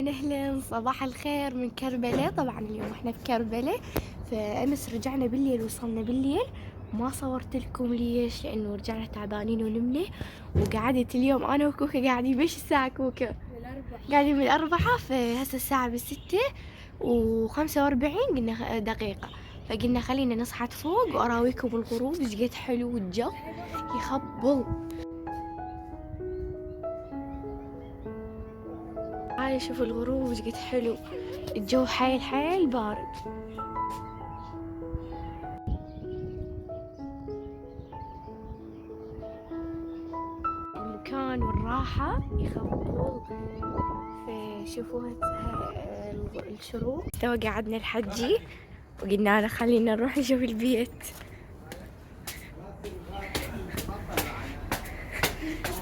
أهلا صباح الخير من كربلاء. طبعا اليوم احنا في كربلاء، فأمس رجعنا بالليل، وصلنا بالليل ما صورت لكم. ليش؟ لأنه رجعنا تعبانين ونمنا. وقعدت اليوم أنا وكوكا قاعدين. بيش الساعة كوكا؟ قاعدين من 4، فهسه الساعة ب6:45 قلنا دقيقة. فقلنا خلينا نصحى فوق وأراويكم الغروب ايش قد حلو الجو يخبل. هاي شوفوا الغروب ايش قد حلو، الجو حيل حيل بارد. المكان والراحة يخبل. فشوفوا الشروق. تو قعدنا الحجي وقلنا له خلينا نروح نشوف البيت.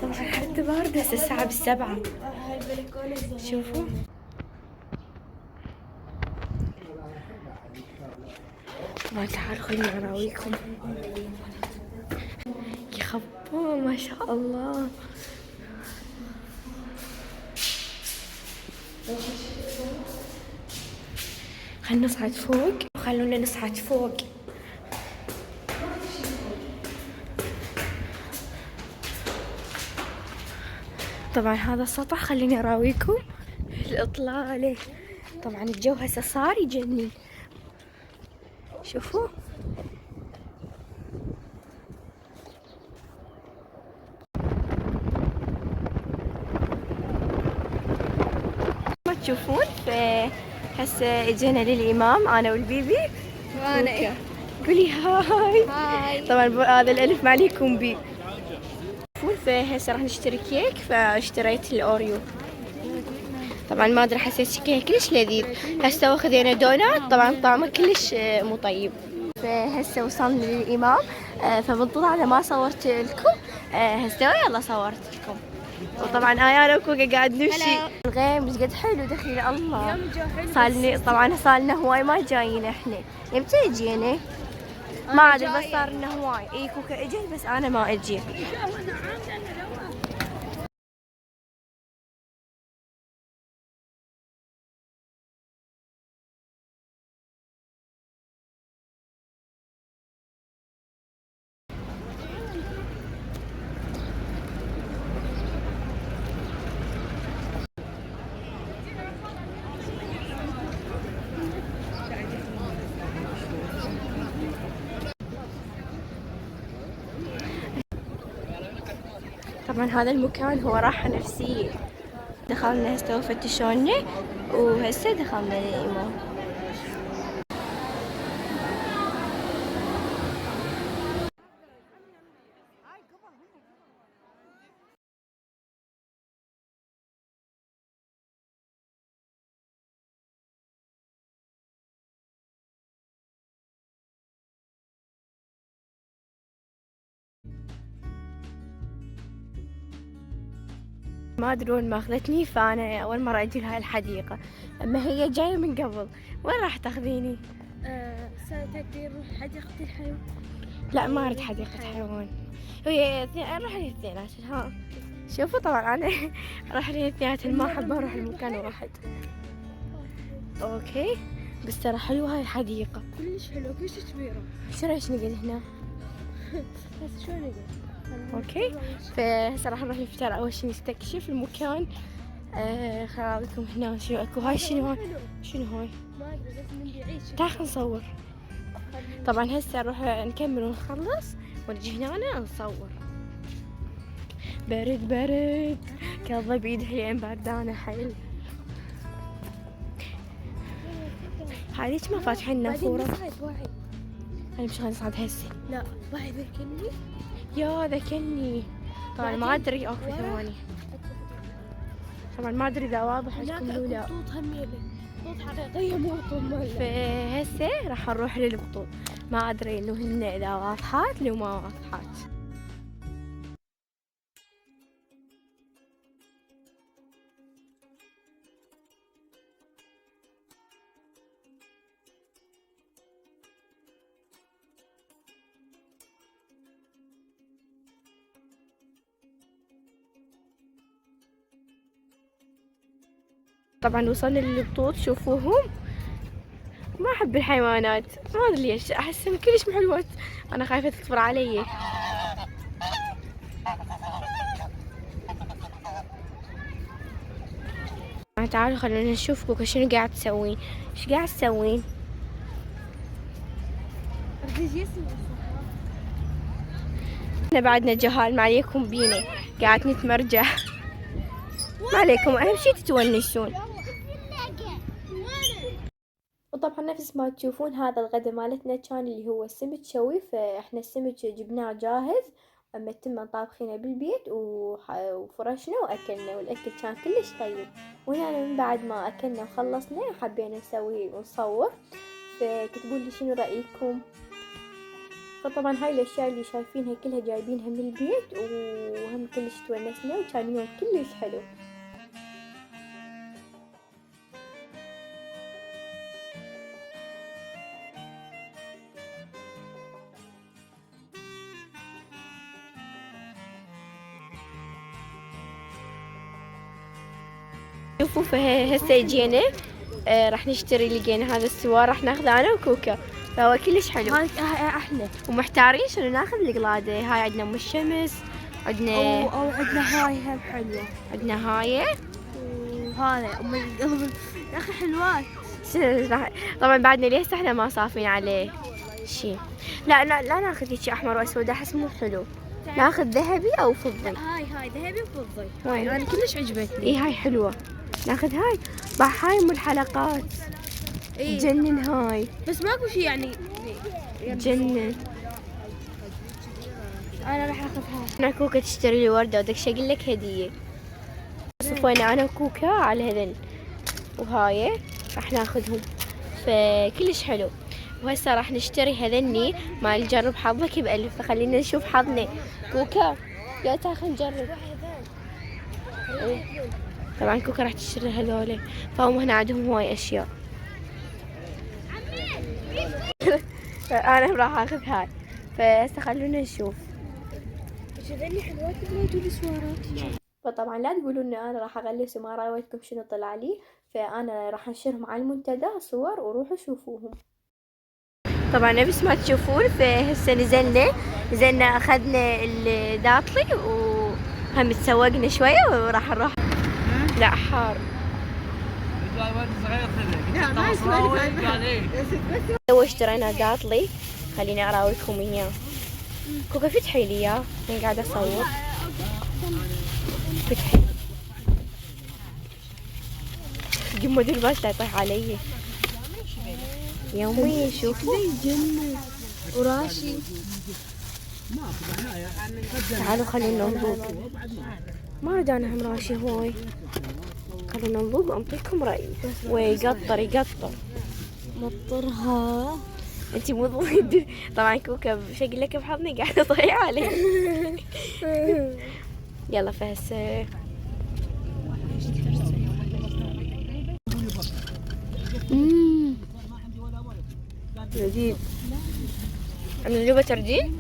طبعا حتى باردة، هسه الساعة ب7. شوفوا ما تعالوا خليني اراويكم. يخبوا ما شاء الله. خلنا نصعد فوق، خلونا نصعد فوق. طبعا هذا السطح خليني اراويكم الاطلالة. طبعا الجو هسه صار يجنن. شوفوا ما تشوفون. هسه اجينا للامام انا والبيبي وانا ايه. قولي هاي. هاي. طبعا هذا الالف ما عليكم بي. فهسه راح نشتري كيك، فاشتريت الاوريو. طبعا ما ادري، حسيت كيك كلش لذيذ. هسه واخذينا دونات، طبعا طعمه كلش مو طيب. فهسه وصلنا للامام، فبالطلع انا ما صورت لكم. هسه يلا صورت لكم. وطبعا انا وكوكا قاعد نمشي. الغيم ايش قد حلو دخيل الله. صالني طبعا صالنا هواي ما جايين احنا. امتى اجينا؟ ما ادري، بس صار لنا هواي. اي كوكا اجت بس انا ما اجي. طبعا هذا المكان هو راحة نفسية. دخلنا هسه وفتشونا، وهسه دخلنا للإمام. ما ادري وين ماخذتني، فانا اول مرة اجي لهاي الحديقة، اما هي جاية من قبل. وين راح تاخذيني؟ تقدر نروح حديقة الحيوان. لا ما اريد حديقة حيوان. هي نروح للاثنينات. ها شوفوا طبعا انا راح للاثنينات، ما احب اروح المكان واحد. اوكي بس ترى حلوة هاي الحديقة كلش حلو، كلش كبيرة. شو رايك نقعد هنا؟ بس شو نقدر. اوكي فهسه راح نروح نفتر اول شي نستكشف المكان. خليني اوريكم هنا شنو اكو. هاي شنو هاي؟ شنو هاي؟ ما ادري، لازم من بعيد. تعال نصور. طبعا هسه نروح نكمل ونخلص ونجي هنا نصور. برد برد، كظة بيدها لين بردانة حيل. هاي ليش ما فاتحين نافورة؟ انا مش نصعد هسه. لا واحد ذكرني. يا ذكرني. طبعا ما ادري. اوكي ثواني. طبعا ما ادري اذا واضح عندكم لو لا. خطوط هميلة، خطوط حقيقية مو خطوط ملة. فهسه راح نروح للبطول. ما ادري انه هن اذا واضحات لو ما واضحات. طبعا وصلنا للبطوط، شوفوهم. ما احب الحيوانات، ما ادري ليش، احسهم كلش محلوات، انا خايفه تطفر علي. تعالوا خلونا نشوف كوكا شنو قاعد تسوين. ايش قاعد تسوين؟ احنا بعدنا جهال، ما عليكم بينا، قاعد نتمرجع. ما عليكم، اهم شي تتونسون. وطبعا نفس ما تشوفون هذا الغدا مالتنا كان اللي هو السمك شوي. فاحنا السمك جبناه جاهز، اما تم طابخينه بالبيت وفرشنا واكلنا، والاكل كان كلش طيب. وهنا من بعد ما اكلنا وخلصنا حبينا نسوي ونصور، فكتبوا لي شنو رايكم. فطبعا هاي الاشياء اللي شايفينها كلها جايبينها من البيت، وهم كلش تونسنا وكان يوم كلش حلو. شوفوا فهسه جينا راح نشتري، لقينا هذا السوار راح ناخذه انا وكوكا، فهو كلش حلو. هاي احلى. ومحتارين شنو ناخذ القلاده. هاي عندنا ام الشمس، عندنا او عندنا هاي هم حلوه، عندنا هاي وهذا يا اخي حلوات. طبعا بعدنا لسه احنا ما صافين عليه شيء. لا ناخذ هيك احمر واسود، احس مو حلو. ناخذ ذهبي او فضي. هاي ذهبي وفضي. وين؟ انا كلش عجبتني. اي هاي حلوه، ناخذ هاي. هاي ام الحلقات. إيه؟ جنن هاي، بس ماكو شيء يعني جنن. انا راح اخذ هاي. انا كوكا تشتري لي ورده، ودك شي اقول لك هديه. صفينا انا وكوكا على هذن، وهاي راح ناخذهم، فكلش حلو. وهسه راح نشتري هذني مال نجرب حظك بألف، فخلينا نشوف حظنا. كوكا يا تاخذ نجرب. إيه. طبعا كوكا راح تشتري هذول، فهم هنا عندهم هواي اشياء. انا راح اخذ هاي، فهسه خلونا نشوف. هذني حلوات والسوارات. فطبعا لا تقولوا ان انا راح اغلس وما راويتكم شنو طلع لي، فانا راح انشرهم على المنتدى صور وروحوا شوفوهم. طبعا نفس ما تشوفون، فهسه نزلنا اخذنا الداطلي وهم تسوقنا شويه وراح نروح. لا حار. تو اشترينا داطلي، خليني اراويكم اياه. كوكا فتحي لي اياه، انا قاعده اصور. فتحي جمد الباس لا يطيح علي يوميا. شوفوا جنة وراشي. تعالوا خلينا نذوق. ما اريد انا هم راشي هواي، خلينا نذوق وانطيكم رايي. ويقطر مطرها. انتي مو ضد. طبعا كوكا شكل لك بحضني قاعده اطيح عليه. يلا فهسه لذيذ. من اللي تردين.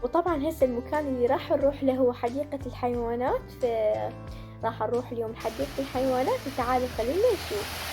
وطبعا هسه المكان اللي راح نروح له هو حديقة الحيوانات، راح نروح اليوم لحديقة الحيوانات، وتعالوا خلينا نشوف.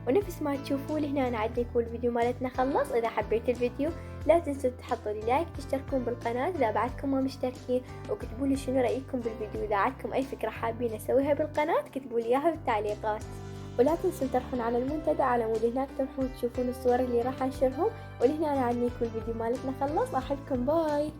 ونفس ما تشوفون هنا عندنا يكون الفيديو مالتنا خلص. اذا حبيت الفيديو لا تنسوا تحطوا لي لايك، تشتركون بالقناة اذا بعدكم ما مشتركين، وكتبوا لي شنو رايكم بالفيديو. اذا عندكم اي فكرة حابين اسويها بالقناة كتبوا لي اياها بالتعليقات. ولا تنسوا تروحون على المنتدى على مود هناك تروحون تشوفون الصور اللي راح انشرهم. ولهنا انا عني كل فيديو مالتنا خلص. احبكم، باي.